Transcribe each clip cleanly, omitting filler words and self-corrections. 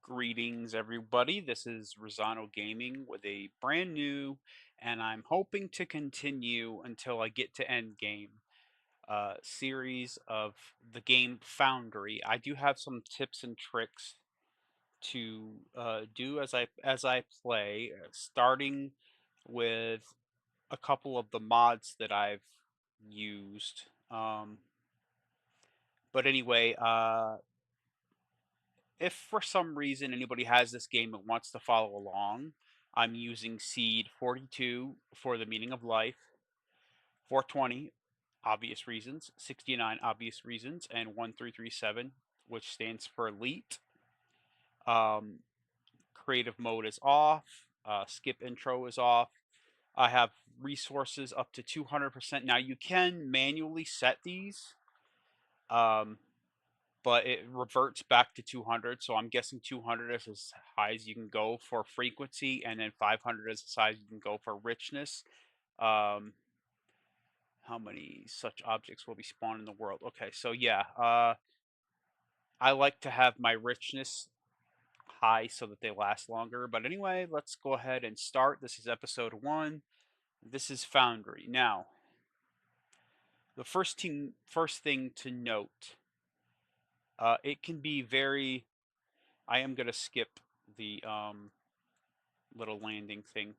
Greetings, everybody. This is Rosano Gaming with a brand new, and I'm hoping to continue until I get to end game series of the game Foundry. I do have some tips and tricks to do as I play, starting with a couple of the mods that I've used. But anyway, if for some reason anybody has this game and wants to follow along, I'm using seed 42 for the meaning of life, 420, obvious reasons, 69, obvious reasons, and 1337, which stands for elite. Um, Creative mode is off. Skip intro is off. I have resources up to 200%. Now you can manually set these. Um, but it reverts back to 200. So I'm guessing 200 is as high as you can go for frequency, and then 500 is as high as you can go for richness. Um, how many such objects will be spawned in the world? Okay, so yeah, I like to have my richness high so that they last longer. But anyway, let's go ahead and start. This is episode 1. This is Foundry. Now, the first thing to note, it can be very. I am gonna skip the little landing thing.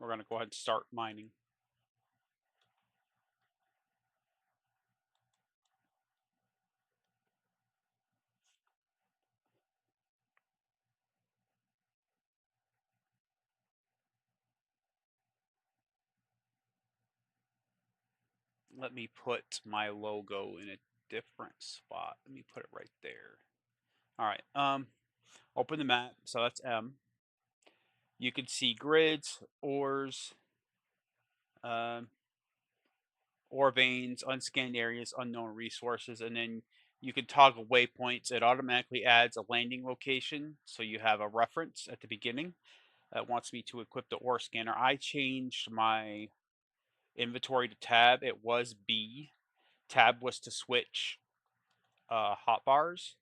We're going to go ahead and start mining. Let me put my logo in a different spot. Let me put it right there. All right. Open the map. So that's M. You can see grids, ores, um, ore veins, unscanned areas, unknown resources, and then you can toggle waypoints. It automatically adds a landing location, so you have a reference at the beginning. That wants me to equip the ore scanner. I changed my inventory to tab. It was B. Tab was to switch hotbars.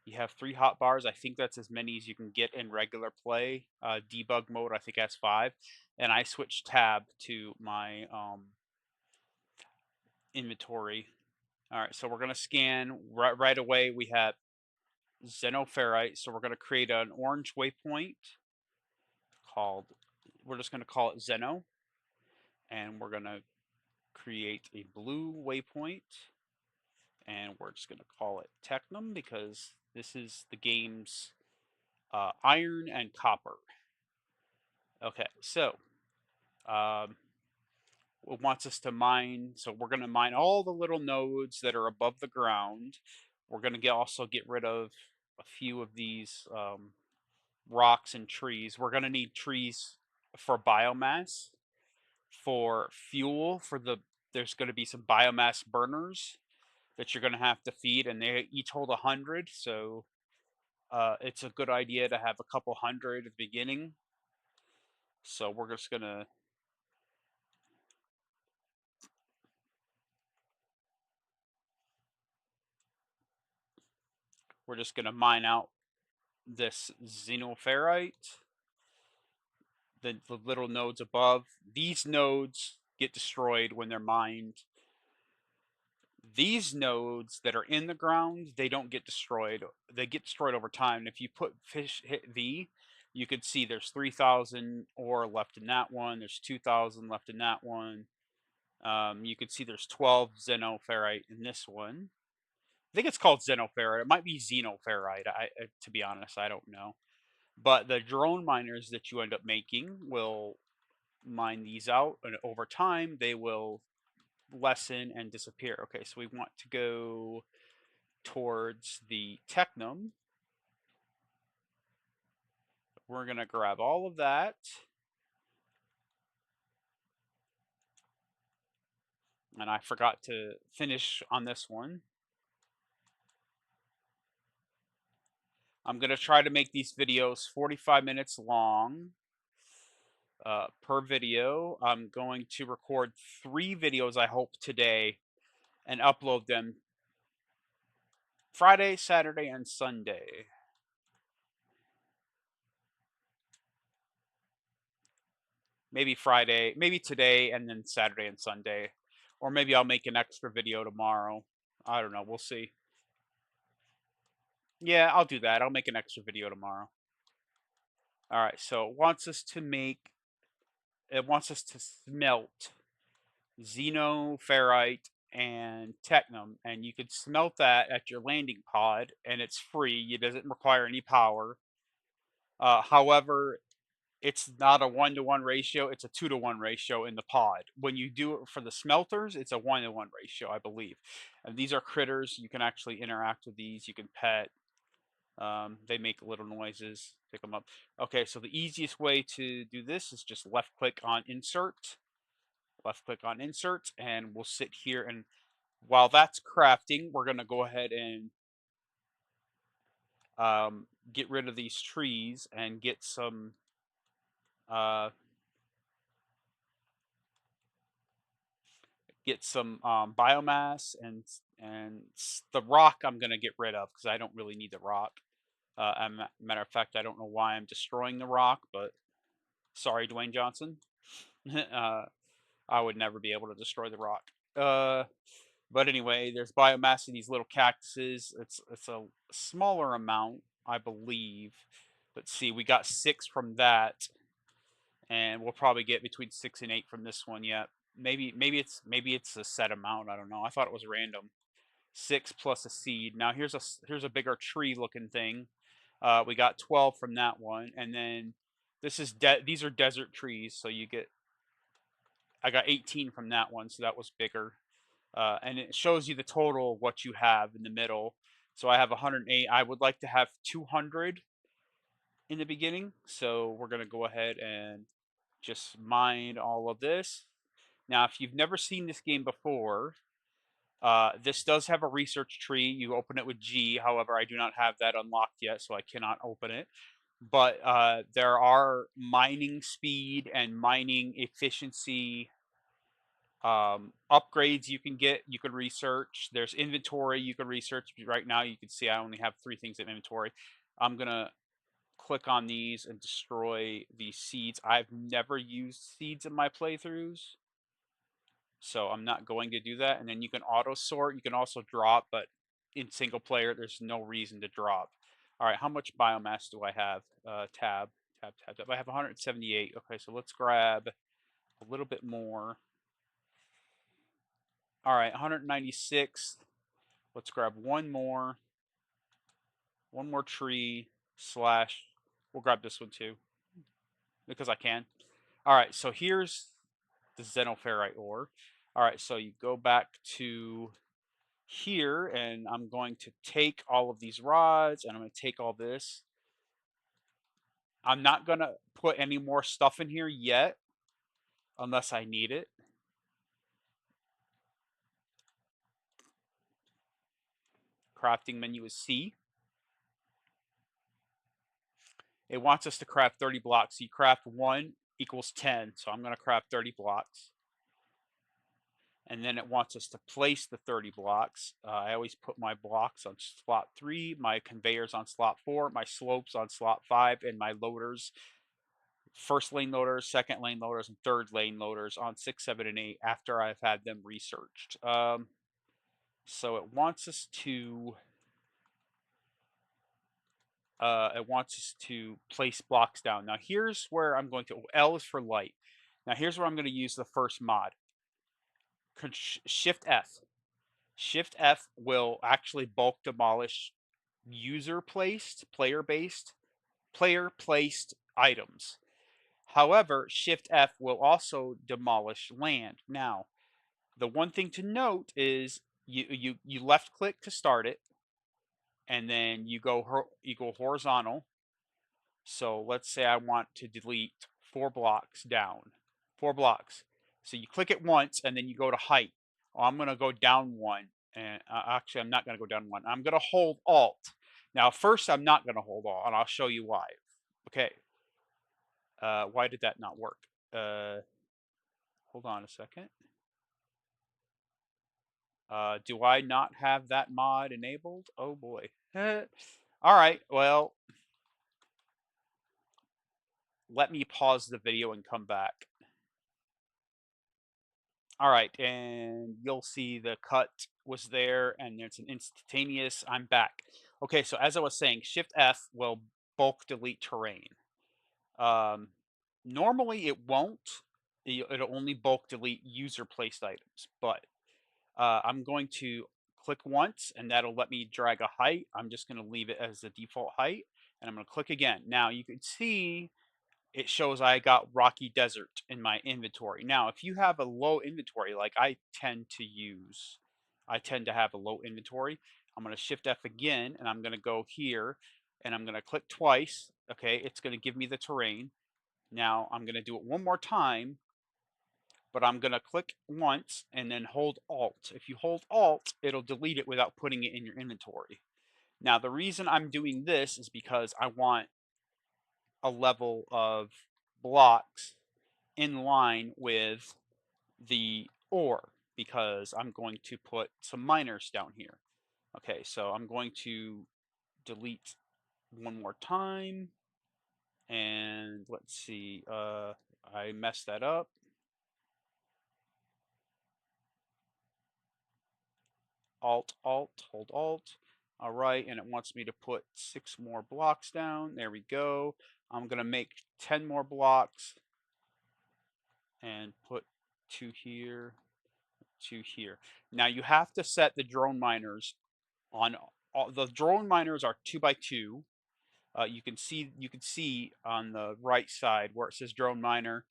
You have 3 hotbars. I think that's as many as you can get in regular play. Debug mode, I think, has 5. And I switched tab to my inventory. All right, so we're going to scan right away. We have xenoferrite. So we're going to create an orange waypoint called, we're just going to call it Xeno. And we're going to create a blue waypoint. And we're just going to call it Technum because this is the game's iron and copper. Okay, so um, it wants us to mine. So we're going to mine all the little nodes that are above the ground. We're going to also get rid of a few of these rocks and trees. We're going to need trees for biomass, for fuel, there's going to be some biomass burners that you're going to have to feed, and they each hold 100. So it's a good idea to have a couple hundred at the beginning. So we're just gonna mine out this xenoferrite, the little nodes above. These nodes get destroyed when they're mined. These nodes that are in the ground, they don't get destroyed. They get destroyed over time. And if you hit V, you could see there's 3,000 ore left in that one. There's 2,000 left in that one. You can see there's 12 xenoferrite in this one. I think it's called xenoferrite. It might be xenoferrite. To be honest, I don't know. But the drone miners that you end up making will mine these out, and over time they will lessen and disappear. Okay, so we want to go towards the Technum. We're going to grab all of that. And I forgot to finish on this one. I'm going to try to make these videos 45 minutes long per video. I'm going to record 3 videos, I hope, today and upload them Friday, Saturday, and Sunday. Maybe Friday, maybe today, and then Saturday and Sunday. Or maybe I'll make an extra video tomorrow. I don't know. We'll see. Yeah, I'll do that. I'll make an extra video tomorrow. All right. So it wants us to smelt xenoferrite and technum, and you could smelt that at your landing pod, and it's free. It doesn't require any power. However, it's not a 1-to-1 ratio, it's a 2-to-1 ratio in the pod. When you do it for the smelters, it's a 1-to-1 ratio, I believe. And these are critters. You can actually interact with these. You can pet. They make little noises. Pick them up. Okay, so the easiest way to do this is just left click on insert. Left click on insert, and we'll sit here. And while that's crafting, we're going to go ahead and get rid of these trees and uh, get some biomass and the rock I'm gonna get rid of because I don't really need the rock. Matter of fact, I don't know why I'm destroying the rock, but sorry, Dwayne Johnson. I would never be able to destroy the rock. But anyway, there's biomass in these little cactuses. It's a smaller amount, I believe. Let's see, we got 6 from that, and we'll probably get between 6 and 8 from this one yet. Maybe it's a set amount. I don't know. I thought it was random. 6 plus a seed. Now here's a bigger tree looking thing. We got 12 from that one, and then these are desert trees, so I got 18 from that one, so that was bigger. And it shows you the total of what you have in the middle. So I have 108. I would like to have 200 in the beginning, so we're gonna go ahead and just mine all of this. Now, if you've never seen this game before, this does have a research tree. You open it with G. However, I do not have that unlocked yet, so I cannot open it. But there are mining speed and mining efficiency upgrades you can get. You can research. There's inventory you can research. Right now, you can see I only have 3 things in inventory. I'm going to click on these and destroy these seeds. I've never used seeds in my playthroughs, so I'm not going to do that. And then you can auto sort. You can also drop, but in single player, there's no reason to drop. All right, how much biomass do I have? Tab. I have 178. Okay, so let's grab a little bit more. All right, 196. Let's grab one more tree slash. We'll grab this one too because I can. All right, so here's the xenoferrite ore. All right, so you go back to here, and I'm going to take all of these rods, and I'm going to take all this. I'm not going to put any more stuff in here yet unless I need it. Crafting menu is C. It wants us to craft 30 blocks. So you craft 1 equals 10. So I'm going to craft 30 blocks. And then it wants us to place the 30 blocks. I always put my blocks on slot 3, my conveyors on slot 4, my slopes on slot 5, and my loaders, first lane loaders, second lane loaders, and third lane loaders on 6, 7, and 8 after I've had them researched. So it wants us to place blocks down. Now here's where I'm going to, L is for light. Now here's where I'm going to use the first mod. Shift F. Shift F will actually bulk demolish player placed items. However, Shift F will also demolish land. Now, the one thing to note is you left click to start it, and then you go horizontal. So let's say I want to delete 4 blocks down. 4 blocks. So you click it once, and then you go to height. I'm going to go down 1. And actually, I'm not going to go down 1. I'm going to hold Alt. Now, first, I'm not going to hold all, and I'll show you why. Okay. Why did that not work? Uh, Hold on a second. Do I not have that mod enabled? Oh boy. All right. Well, let me pause the video and come back. All right, and you'll see the cut was there, and there's an instantaneous. I'm back. Okay, so as I was saying, Shift F will bulk delete terrain. Um, Normally it won't. It'll only bulk delete user placed items, but I'm going to click once, and that'll let me drag a height. I'm just going to leave it as the default height, and I'm going to click again. Now you can see it shows I got Rocky Desert in my inventory. Now, if you have a low inventory, like I tend to have a low inventory. I'm going to Shift F again, and I'm going to go here, and I'm going to click twice. Okay, it's going to give me the terrain. Now, I'm going to do it one more time, but I'm going to click once and then hold Alt. If you hold Alt, it'll delete it without putting it in your inventory. Now, the reason I'm doing this is because I want a level of blocks in line with the ore, because I'm going to put some miners down here. Okay, so I'm going to delete one more time, and let's see, I messed that up. Alt, hold Alt. All right, and it wants me to put 6 more blocks down. There we go. I'm gonna make 10 more blocks and put 2 here, 2 here. Now you have to set the drone miners on the drone miners are 2 by 2. You can see on the right side where it says drone miner.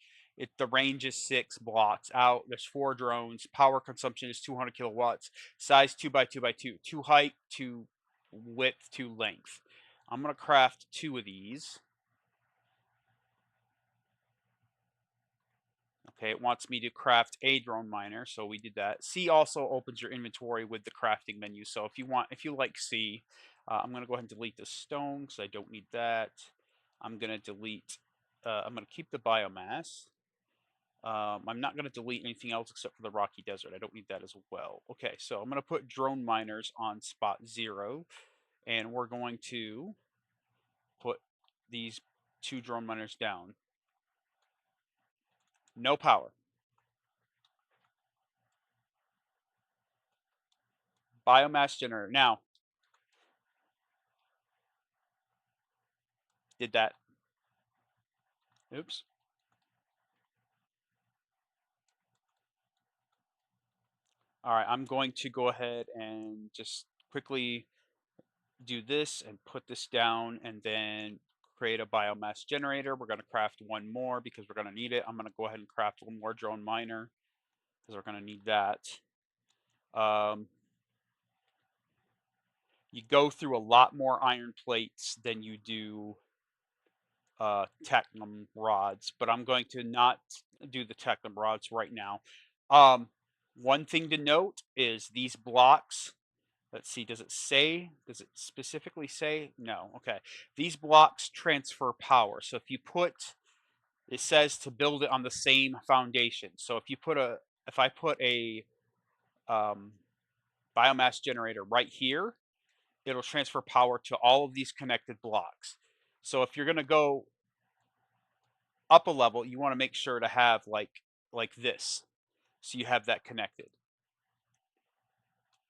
The range is 6 blocks out. There's 4 drones. Power consumption is 200 kilowatts. Size 2 by 2 by 2. 2 height, 2 width, 2 length. I'm gonna craft 2 of these. Okay, it wants me to craft a drone miner, so we did that. C also opens your inventory with the crafting menu. So if you like C, I'm gonna go ahead and delete the stone because I don't need that. I'm gonna delete. I'm gonna keep the biomass. I'm not gonna delete anything else except for the Rocky Desert. I don't need that as well. Okay, so I'm gonna put drone miners on spot 0, and we're going to put these 2 drone miners down. No power. Biomass generator. Now, did that. Oops. All right, I'm going to go ahead and just quickly do this and put this down, and then create a biomass generator. We're going to craft 1 more because we're going to need it. I'm going to go ahead and craft 1 more drone miner because we're going to need that. Um, you go through a lot more iron plates than you do technum rods, but I'm going to not do the technum rods right now. One thing to note is these blocks. Let's see, does it specifically say? No, okay. These blocks transfer power. So it says to build it on the same foundation. So if I put a um, biomass generator right here, it'll transfer power to all of these connected blocks. So if you're gonna go up a level, you wanna make sure to have like this. So you have that connected.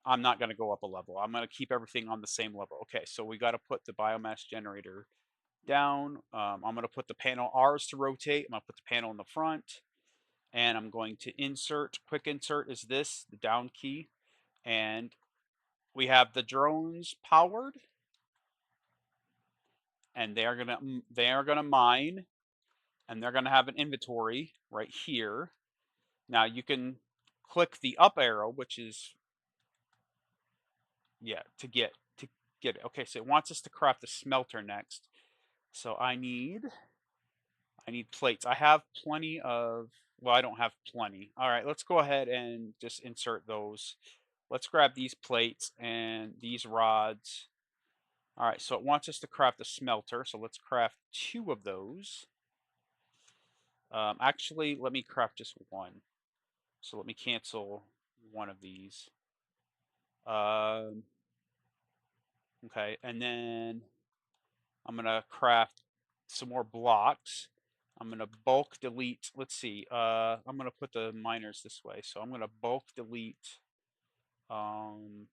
I'm not going to go up a level. I'm going to keep everything on the same level. Okay, so we got to put the biomass generator down. I'm going to put the panel R's to rotate. I'm going to put the panel in the front, and I'm going to insert. Quick insert is this, the down key, and we have the drones powered, and they are gonna mine, and they're gonna have an inventory right here. Now you can click the up arrow, which is to get it. Okay, so it wants us to craft the smelter next. So I need plates. I have plenty of, well, I don't have plenty. All right, let's go ahead and just insert those. Let's grab these plates and these rods. All right, so it wants us to craft a smelter, so let's craft 2 of those. Actually, let me craft just 1. So let me cancel 1 of these. Um, okay, and then I'm gonna craft some more blocks. I'm gonna bulk delete. Let's see. I'm gonna put the miners this way. So I'm gonna bulk delete um,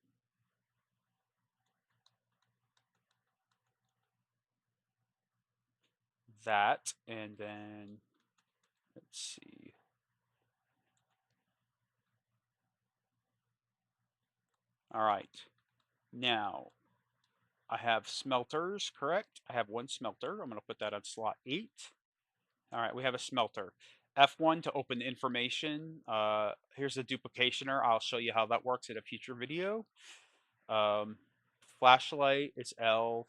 that, and then let's see. All right. Now I have smelters, correct? I have 1 smelter. I'm gonna put that on slot 8. All right, we have a smelter. F1 to open information. Here's a duplicationer. I'll show you how that works in a future video. Um, Flashlight is L.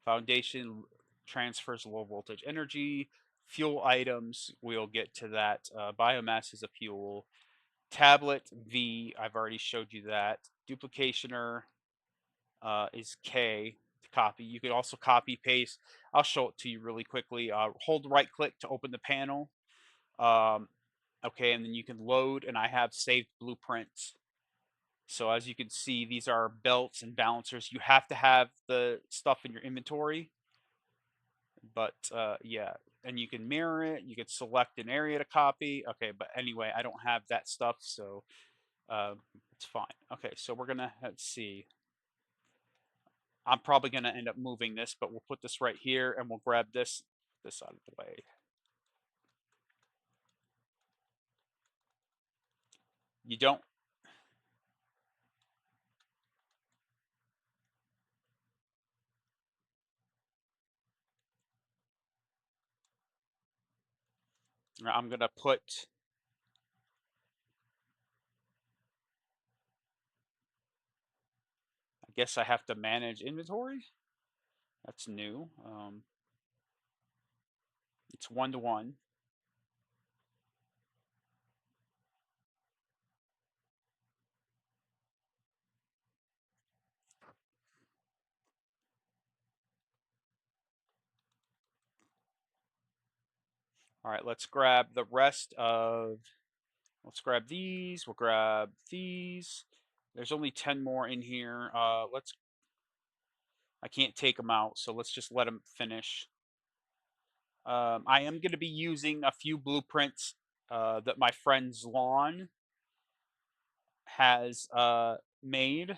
Foundation transfers low voltage energy. Fuel items, we'll get to that. Biomass is a fuel. Tablet V, I've already showed you that. Duplicationer is K to copy. You could also copy paste. I'll show it to you really quickly. Hold right click to open the panel. Um, okay, and then you can load, and I have saved blueprints. So as you can see, these are belts and balancers. You have to have the stuff in your inventory, but yeah, and you can mirror it. You can select an area to copy. Okay, but anyway, I don't have that stuff, so it's fine. Okay, so we're gonna, let's see. I'm probably gonna end up moving this, but we'll put this right here, and we'll grab this out of the way. You don't. I'm gonna put. I guess I have to manage inventory. That's new. It's 1-to-1. All right, let's grab the rest of. Let's grab these. We'll grab these. There's only 10 more in here. Let's. I can't take them out, so let's just let them finish. I am going to be using a few blueprints that my friend's lawn has made.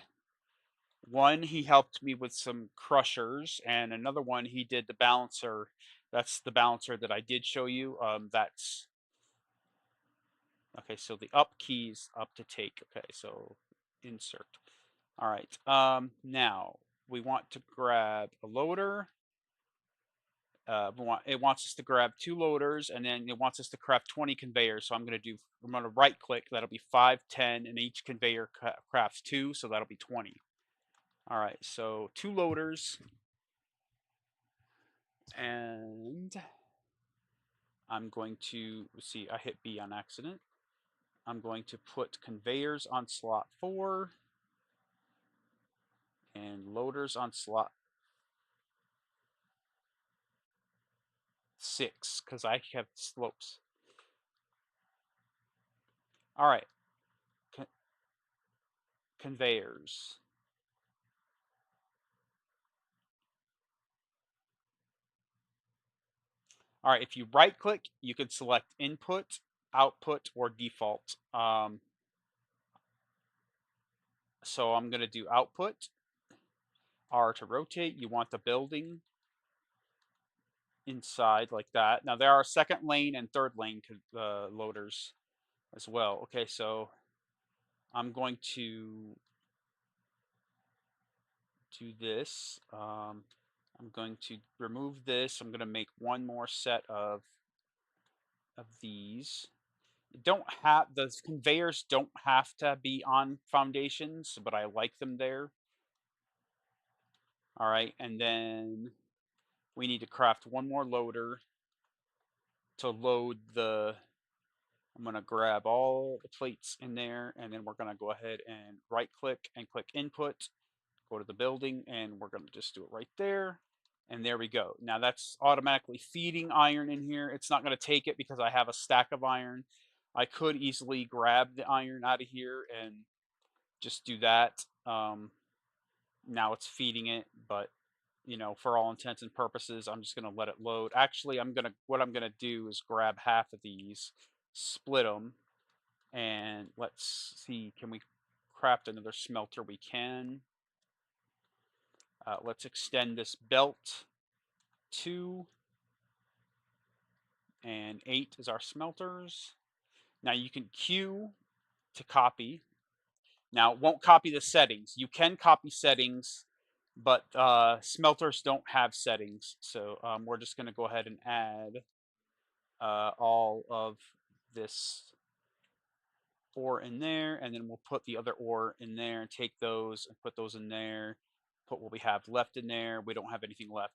One, he helped me with some crushers, and another one, he did the balancer. That's the balancer that I did show you. That's okay. So the up keys up to take. Okay, so insert. All right. Now we want to grab a loader. It wants us to grab 2 loaders, and then it wants us to craft 20 conveyors. So I'm going to right click. That'll be 5, 10, and each conveyor crafts 2, so that'll be 20. All right, so 2 loaders, and I'm going to see. I hit B on accident. I'm going to put conveyors on slot 4 and loaders on slot 6 because I have slopes. All right, Con conveyors. All right, if you right click, you can select input, output, or default. So I'm going to do output, R to rotate. You want the building inside like that. Now there are second lane and third lane loaders as well. Okay, so I'm going to do this. I'm going to remove this. I'm going to make one more set of these. Don't have the conveyors don't have to be on foundations, but I like them there. All right, and then we need to craft one more loader to load the. I'm gonna grab all the plates in there, and then we're gonna go ahead and right click and click input, go to the building, and we're going to just do it right there. And there we go. Now that's automatically feeding iron in here. It's not going to take it because I have a stack of iron. I could easily grab the iron out of here and just do that. Now it's feeding it, but you know, for all intents and purposes, I'm just going to let it load. Actually, what I'm going to do is grab half of these, split them, and let's see, can we craft another smelter? We can. Let's extend this belt. 2 and 8 is our smelters. Now you can Q to copy. Now it won't copy the settings. You can copy settings, but smelters don't have settings. So we're just going to go ahead and add all of this ore in there, and then we'll put the other ore in there and take those and put those in there. Put what we have left in there. We don't have anything left.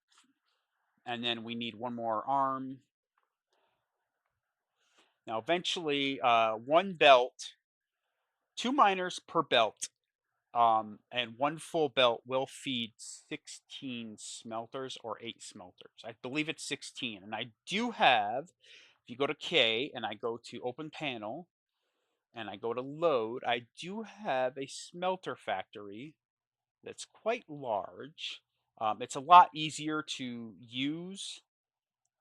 And then we need one more arm. Now, eventually, one belt, 2 miners per belt, and one full belt will feed 16 smelters or 8 smelters. I believe it's 16. And I do have, if you go to K and I go to open panel and I go to load, I do have a smelter factory that's quite large. It's a lot easier to use.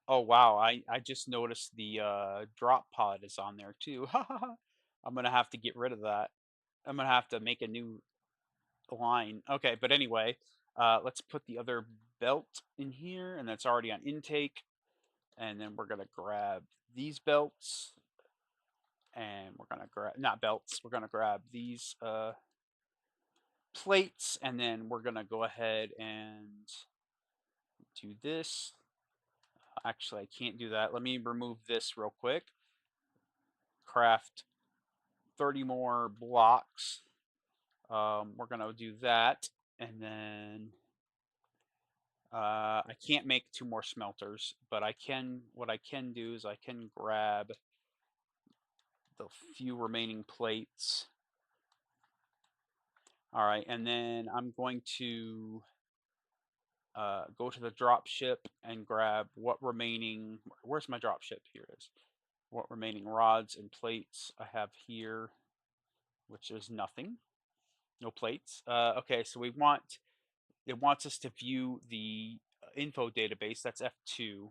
Oh wow, I just noticed the drop pod is on there too. I'm gonna have to get rid of that. I'm gonna have to make a new line. Okay, but anyway, let's put the other belt in here, and that's already on intake. And then we're gonna grab these belts, and we're gonna grab, not belts, we're gonna grab these plates, and then we're gonna go ahead and do this. Actually, I can't do that. Let me remove this real quick. Craft 30 more blocks. We're gonna do that, and then I can't make 2 more smelters, but I can. What I can do is I can grab the few remaining plates. All right, and then I'm going to go to the drop ship and grab what remaining. Where's my drop ship? Here it is. What remaining rods and plates I have here, which is nothing. No plates. Okay, so it wants us to view the info database. That's F2.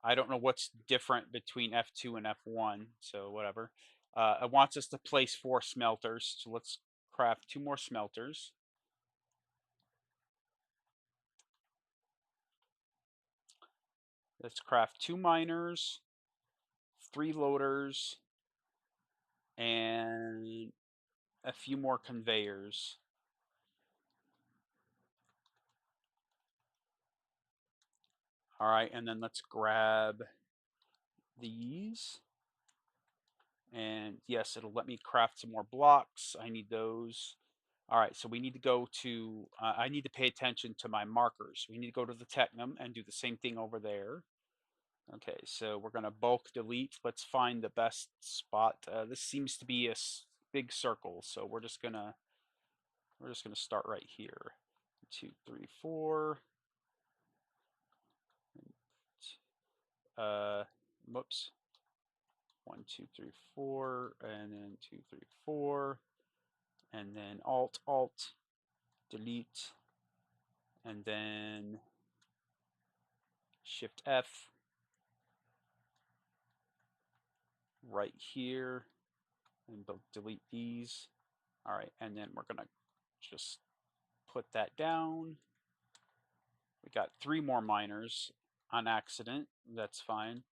I don't know what's different between F2 and F1, so whatever. It wants us to place 4 smelters, so let's craft 2 more smelters. Let's craft 2 miners, 3 loaders, and a few more conveyors. All right, and then let's grab these. And yes, it'll let me craft some more blocks. I need those. All right, so we need to go to, I need to pay attention to my markers. We need to go to the Technum and do the same thing over there. Okay, so we're gonna bulk delete. Let's find the best spot. This seems to be a big circle, so we're just gonna start right here. 2, 3, 4. Whoops. 1, 2, 3, 4, and then 2, 3, 4, and then Alt, delete, and then Shift F right here, and delete these. All right, and then we're gonna just put that down. We got 3 more miners on accident. That's fine.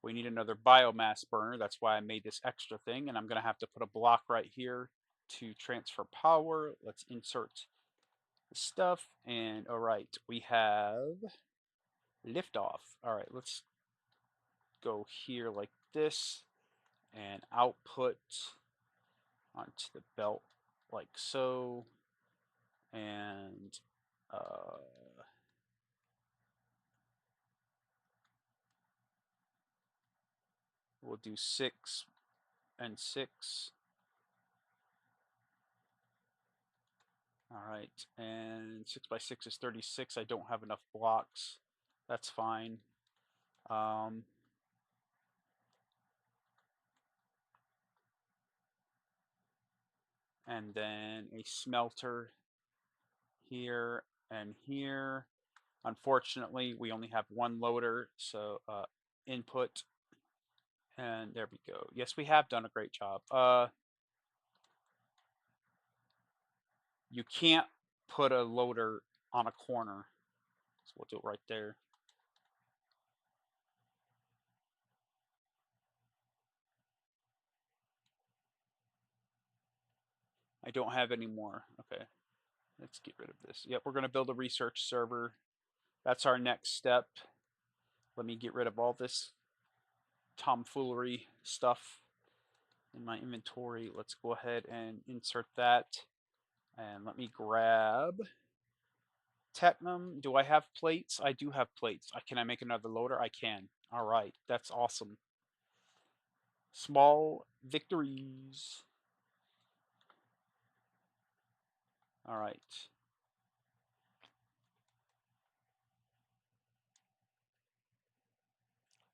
We need another biomass burner. That's why I made this extra thing, and I'm gonna have to put a block right here to transfer power. Let's insert the stuff, and all right, we have liftoff. All right, let's go here like this and output onto the belt like so, and we'll do 6 and 6. All right, and 6 by 6 is 36. I don't have enough blocks. That's fine. Um, and then a smelter here and here. Unfortunately, we only have one loader, so input, and there we go. Yes, we have done a great job. You can't put a loader on a corner, so we'll do it right there. I don't have any more. Okay, let's get rid of this. Yep, we're going to build a research server. That's our next step. Let me get rid of all this tomfoolery stuff in my inventory. Let's go ahead and insert that. And let me grab Technum. Do I have plates? I do have plates. Can I make another loader? I can. All right, that's awesome. Small victories. All right.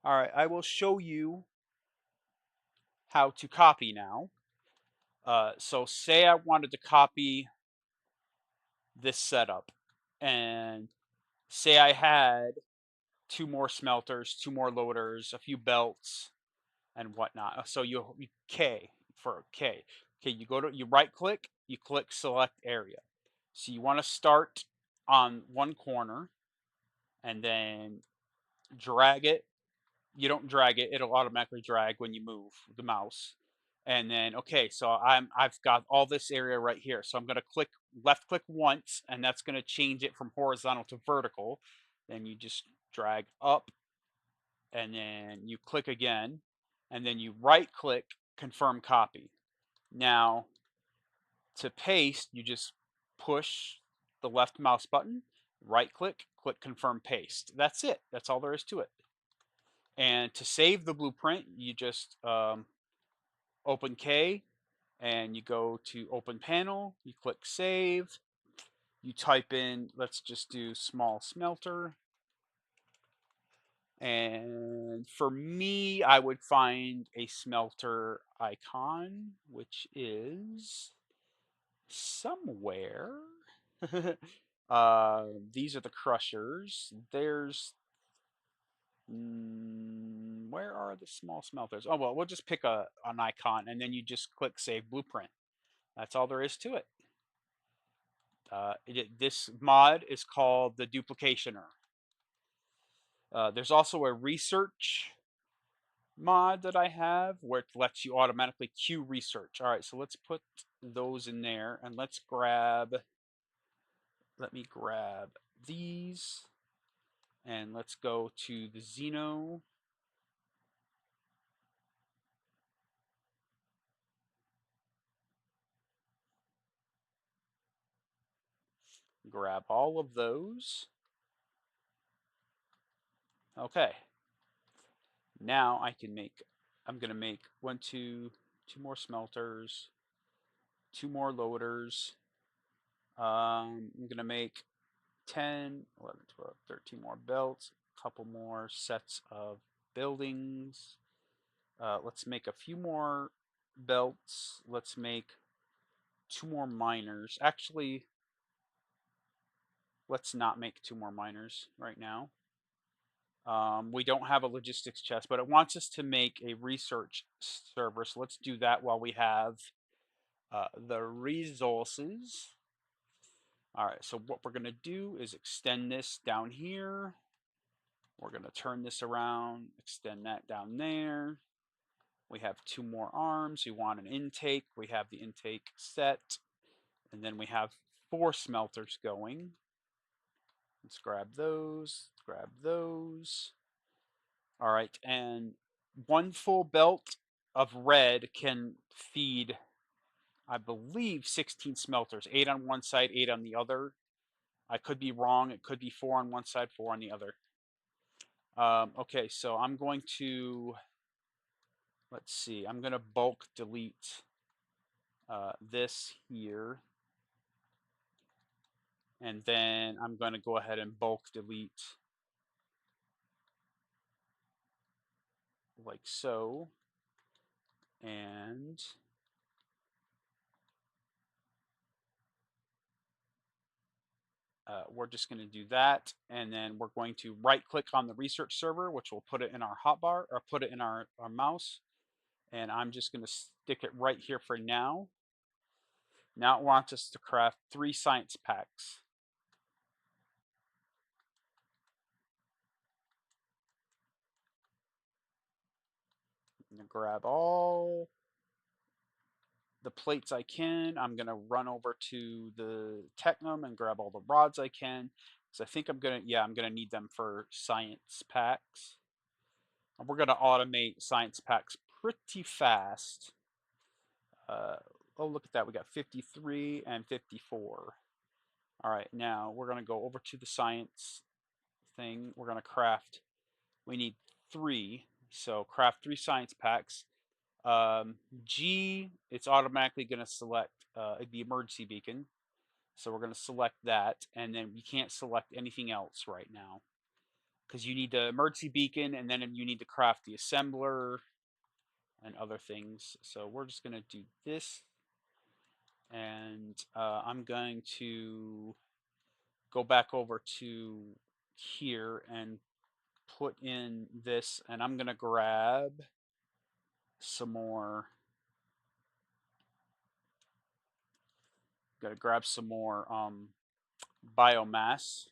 All right, I will show you how to copy now. So say I wanted to copy this setup, and say I had two more smelters, two more loaders, a few belts, and whatnot. So you K for K. Okay, you right click, you click select area. So you want to start on one corner and then drag it. You don't drag it; it'll automatically drag when you move the mouse. And then okay, so I've got all this area right here. So I'm gonna click left click once, and that's gonna change it from horizontal to vertical. Then you just drag up, and then you click again, and then you right click confirm copy. Now to paste, you just push the left mouse button, right click, click confirm paste. That's it. That's all there is to it. And to save the blueprint, you just open K and you go to open panel, you click save, you type in, let's just do small smelter. And for me, I would find a smelter icon, which is somewhere. These are the crushers. There's where are the small smelters? Oh well, we'll just pick an icon, and then you just click Save Blueprint. That's all there is to it. This mod is called the Duplicationer. There's also a research mod that I have where it lets you automatically queue research. All right, so let's put those in there, and let me grab these, and let's go to the Xeno. Grab all of those. Okay. Now I'm going to make two more smelters, two more loaders. I'm going to make 10, 11, 12, 13 more belts, a couple more sets of buildings. Let's make a few more belts. Let's make two more miners. Actually, let's not make two more miners right now. We don't have a logistics chest, but it wants us to make a research server. So let's do that while we have the resources. All right, so what we're going to do is extend this down here. We're going to turn this around, extend that down there. We have two more arms. We want an intake. We have the intake set. And then we have four smelters going. Let's grab those, grab those. All right, and one full belt of red can feed, I believe, 16 smelters, 8 on one side, 8 on the other. I could be wrong. It could be 4 on one side, 4 on the other. Okay, so I'm going to, let's see, I'm going to bulk delete this here. And then I'm going to go ahead and bulk delete like so. And we're just going to do that. And then we're going to right click on the research server, which will put it in our hotbar or put it in our mouse. And I'm just going to stick it right here for now. Now it wants us to craft 3 science packs. I'm going to grab all the plates I can. I'm going to run over to the Technum and grab all the rods I can. So I think I'm going to, yeah, I'm going to need them for science packs. And we're going to automate science packs pretty fast. Oh, look at that. We got 53 and 54. All right, now we're going to go over to the science thing. We're going to craft, we need 3. So craft 3 science packs. G, it's automatically going to select the emergency beacon. So we're going to select that, and then we can't select anything else right now because you need the emergency beacon, and then you need to craft the assembler and other things. So we're just going to do this, and I'm going to go back over to here and put in this, and I'm going to grab some more. Got to grab some more biomass.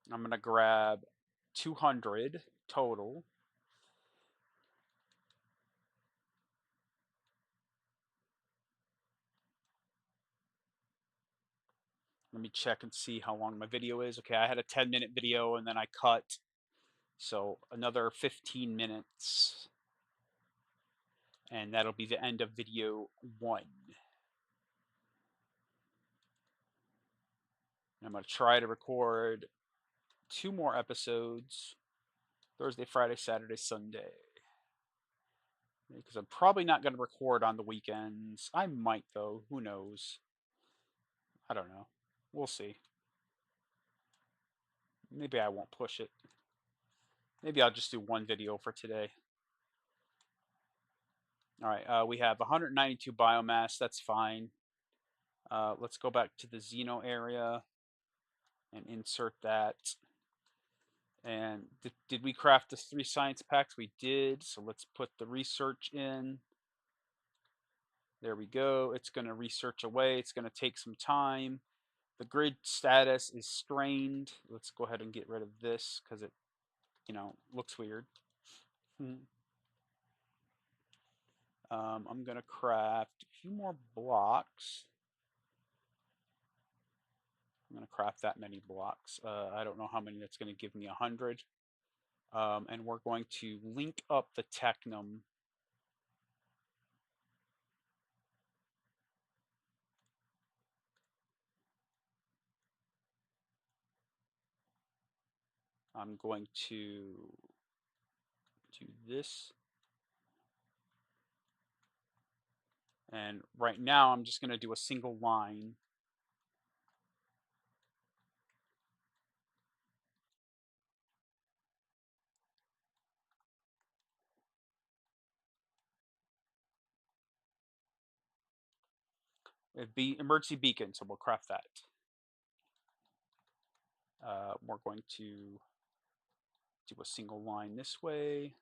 I'm going to grab 200 total. Let me check and see how long my video is. Okay, I had a 10-minute video and then I cut. So another 15 minutes. And that'll be the end of video 1. I'm going to try to record 2 more episodes. Thursday, Friday, Saturday, Sunday. Because I'm probably not going to record on the weekends. I might, though. Who knows? I don't know. We'll see. Maybe I won't push it. Maybe I'll just do 1 video for today. All right, we have 192 biomass. That's fine. Let's go back to the Xeno area and insert that. And did we craft the 3 science packs? We did. So let's put the research in. There we go. It's going to research away. It's going to take some time. The grid status is strained. Let's go ahead and get rid of this because it, looks weird. I'm going to craft a few more blocks. I'm going to craft that many blocks. I don't know how many that's going to give me 100. And we're going to link up the Technum. I'm going to do this. And right now, I'm just going to do a single line. It'd be emergency beacon, so we'll craft that. We're going to do a single line this way.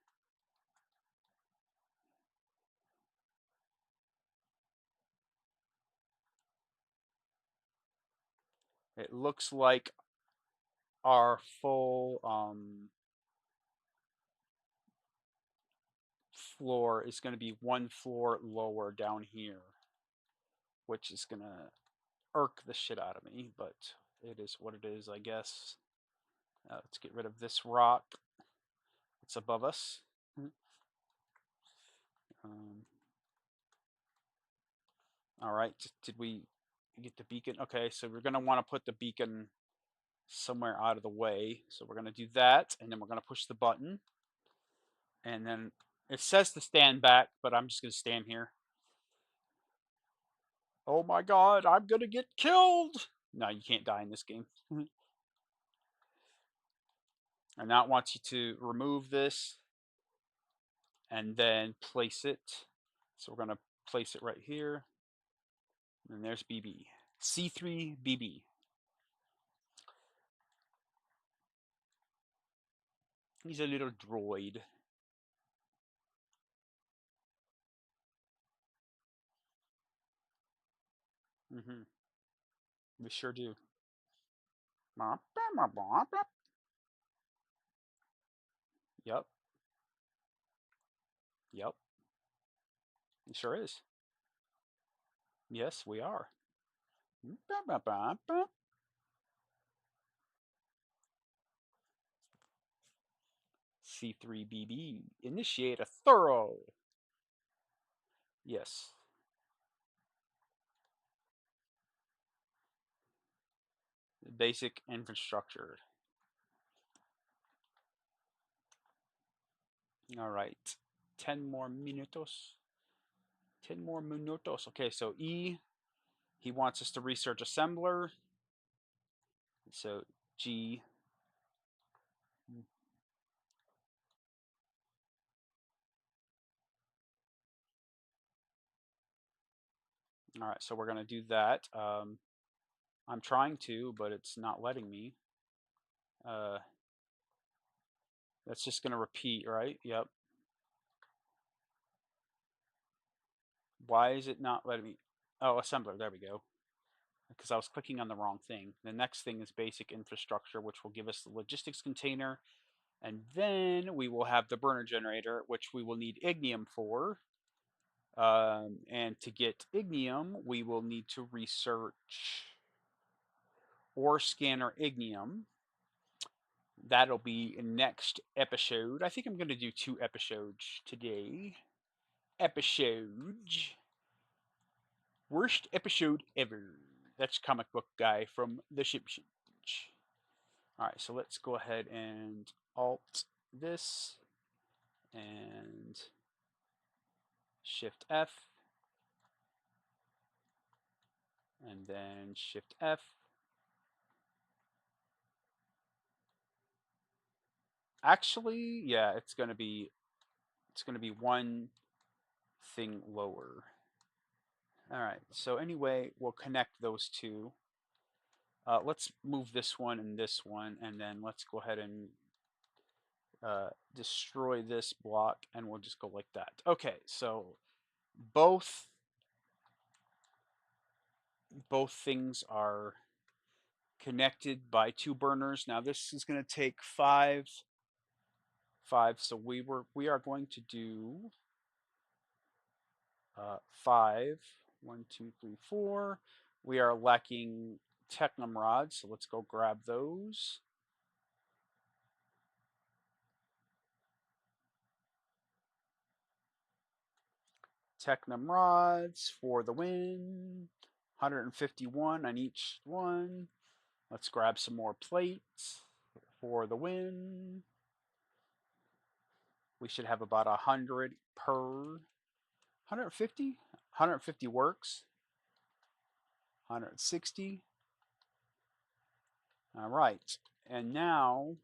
It looks like our full floor is going to be 1 floor lower down here, which is going to irk the shit out of me, but it is what it is, I guess. Let's get rid of this rock. It's above us. All right, did we get the beacon? Okay, so we're going to want to put the beacon somewhere out of the way. So we're going to do that, and then we're going to push the button. And then it says to stand back, but I'm just going to stand here. Oh my god, I'm gonna get killed! No, you can't die in this game. And now it wants you to remove this and then place it. So we're gonna place it right here. And there's BB. C3BB. He's a little droid. Mm-hmm. We sure do. Yep. Yep. It sure is. Yes, we are. C3BB. Initiate a thorough. Yes. Basic infrastructure. All right. 10 more minutos. 10 more minutos. Okay, so E, he wants us to research assembler. So G. All right, so we're going to do that. I'm trying to, but it's not letting me. Uh, that's just going to repeat, right? Yep. Why is it not letting me? Oh, assembler. There we go. Because I was clicking on the wrong thing. The next thing is basic infrastructure, which will give us the logistics container. And then we will have the burner generator, which we will need ignium for. And to get ignium, we will need to research ore scanner ignium. That'll be next episode. I think I'm going to do 2 episodes today. Episodes. Worst episode ever. That's comic book guy from The Simpsons. All right, so let's go ahead and alt this and shift F and then shift F. Actually, yeah, it's going to be one thing lower. All right, so anyway, we'll connect those two. Let's move this one, and then let's go ahead and destroy this block, and we'll just go like that. Okay, so both things are connected by 2 burners. Now this is going to take 5. So we are going to do 5. 1, 2, 3, 4. We are lacking technum rods, so let's go grab those. Technum rods for the win. 151 on each one. Let's grab some more plates for the win. We should have about 100 per. 150? 150 works. 160. All right. And now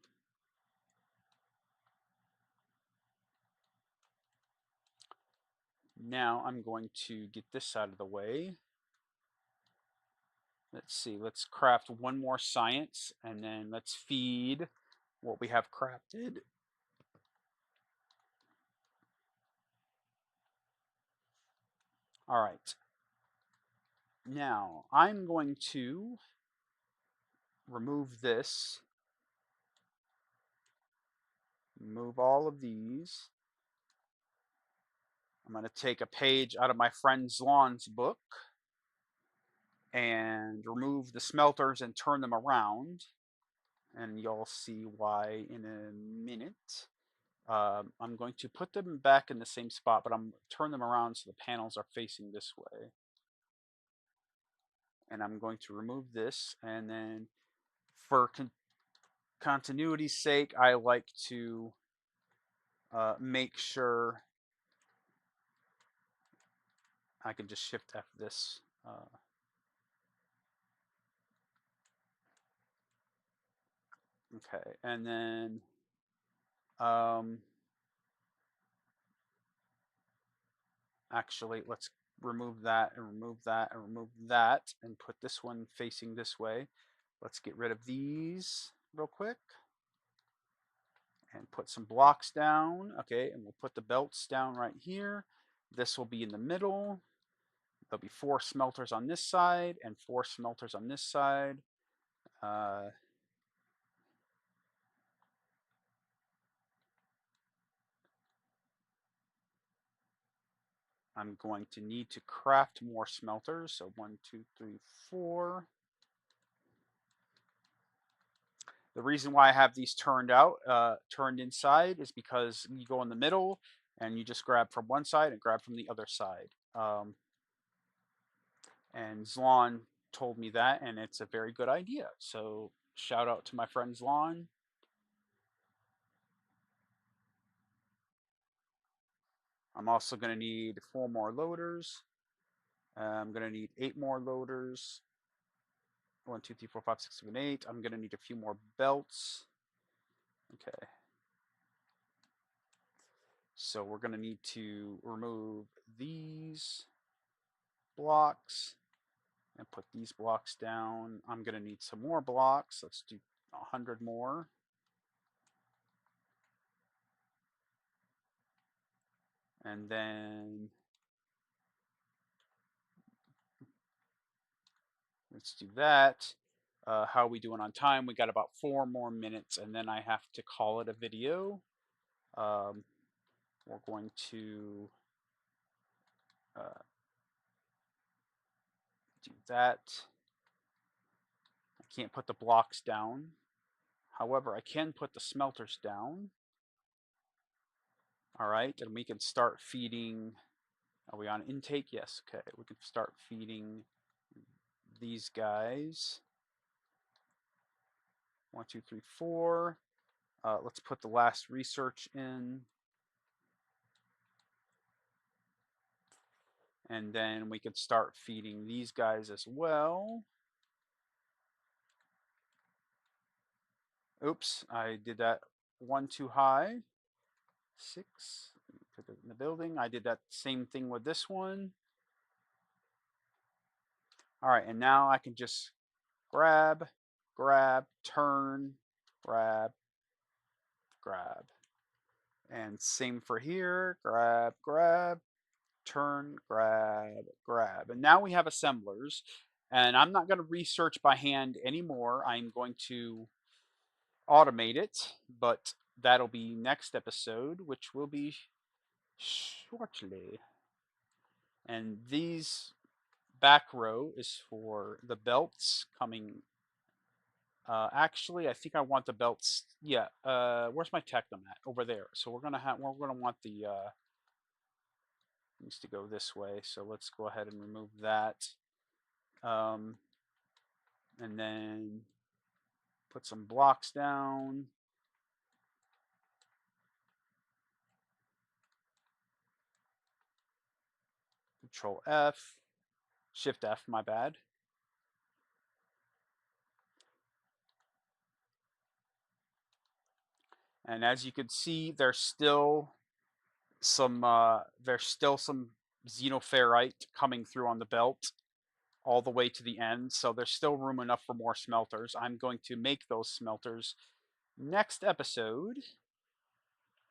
I'm going to get this out of the way. Let's see. Let's craft one more science, and then let's feed what we have crafted. All right. Now, I'm going to remove this, remove all of these. I'm going to take a page out of my friend's Lawn's book and remove the smelters and turn them around. And you'll see why in a minute. I'm going to put them back in the same spot, but I'm turn them around so the panels are facing this way. And I'm going to remove this, and then for continuity's sake, I like to make sure I can just shift F this. Uh, okay, and then um, actually, let's remove that and remove that and remove that and put this one facing this way. Let's get rid of these real quick and put some blocks down. Okay, and we'll put the belts down right here. This will be in the middle. There'll be 4 smelters on this side and 4 smelters on this side. Uh, I'm going to need to craft more smelters. So 1, 2, 3, 4. The reason why I have these turned inside is because you go in the middle and you just grab from one side and grab from the other side. And Zlon told me that, and it's a very good idea. So shout out to my friend Zlon. I'm also going to need 4 more loaders. I'm going to need 8 more loaders. 1, 2, 3, 4, 5, 6, 7, 8. I'm going to need a few more belts. Okay. So we're going to need to remove these blocks and put these blocks down. I'm going to need some more blocks. Let's do 100 more. And then let's do that. How are we doing on time? We got about 4 more minutes, and then I have to call it a video. Um, we're going to do that. I can't put the blocks down. However, I can put the smelters down. All right, and we can start feeding. Are we on intake? Yes. Okay, we can start feeding these guys. 1, 2, 3, 4. Let's put the last research in. And then we could start feeding these guys as well. Oops, I did that one too high. 6. Put it in the building. I did that same thing with this one. All right, and now I can just grab, grab, turn, grab, grab. And same for here. Grab, grab, turn, grab, grab. And now we have assemblers. And I'm not going to research by hand anymore. I'm going to automate it, but that'll be next episode, which will be shortly. And these back row is for the belts coming. Actually, I think I want the belts. Yeah. Where's my Technomat? Over there. So we're gonna want the needs to go this way. So let's go ahead and remove that. Um, and then put some blocks down. Control F, Shift F, my bad. And as you can see, there's still some xenoferrite coming through on the belt all the way to the end. So there's still room enough for more smelters. I'm going to make those smelters next episode.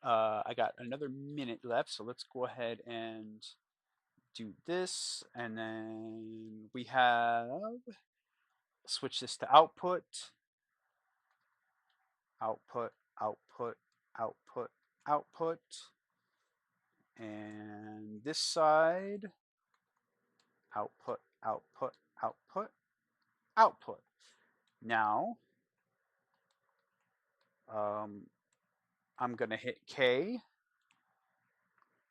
I got another minute left, so let's go ahead and do this. And then we have, switch this to output, output, output, output, output. And this side, output, output, output, output. Now, I'm going to hit K,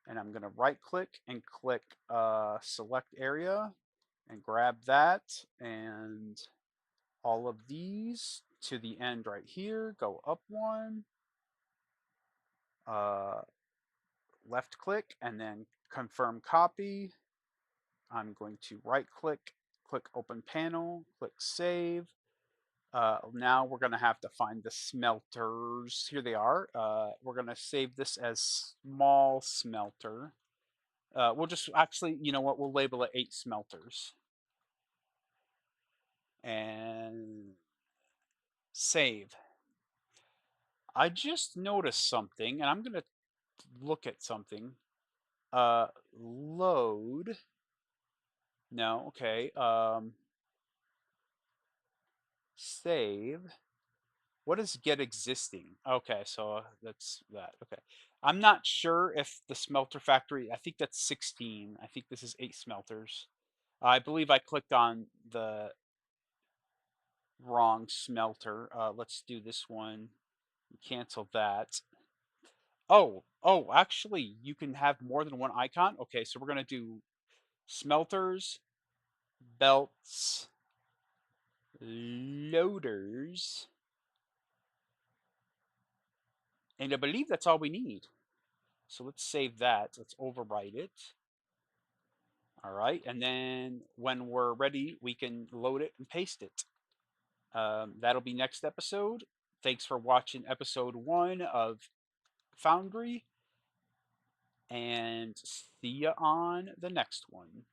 and I'm going to right click and click select area and grab that, and all of these to the end right here. Go up one, uh, left click, and then confirm copy. I'm going to right click, click open panel, click save. Now we're going to have to find the smelters. Here they are. We're going to save this as small smelter. We'll just actually, you know what, we'll label it 8 smelters. And save. I just noticed something, and I'm going to look at something. Load. No, okay. Save. What is get existing? Okay, so that's that. Okay. I'm not sure if the smelter factory, I think that's 16. I think this is 8 smelters. I believe I clicked on the wrong smelter. Let's do this one. Cancel that. Oh, actually, you can have more than one icon. Okay, so we're going to do smelters, belts, loaders, and I believe that's all we need. So let's save that. Let's overwrite it. All right, and then when we're ready, we can load it and paste it. That'll be next episode. Thanks for watching episode 1 of Foundry, and see you on the next one.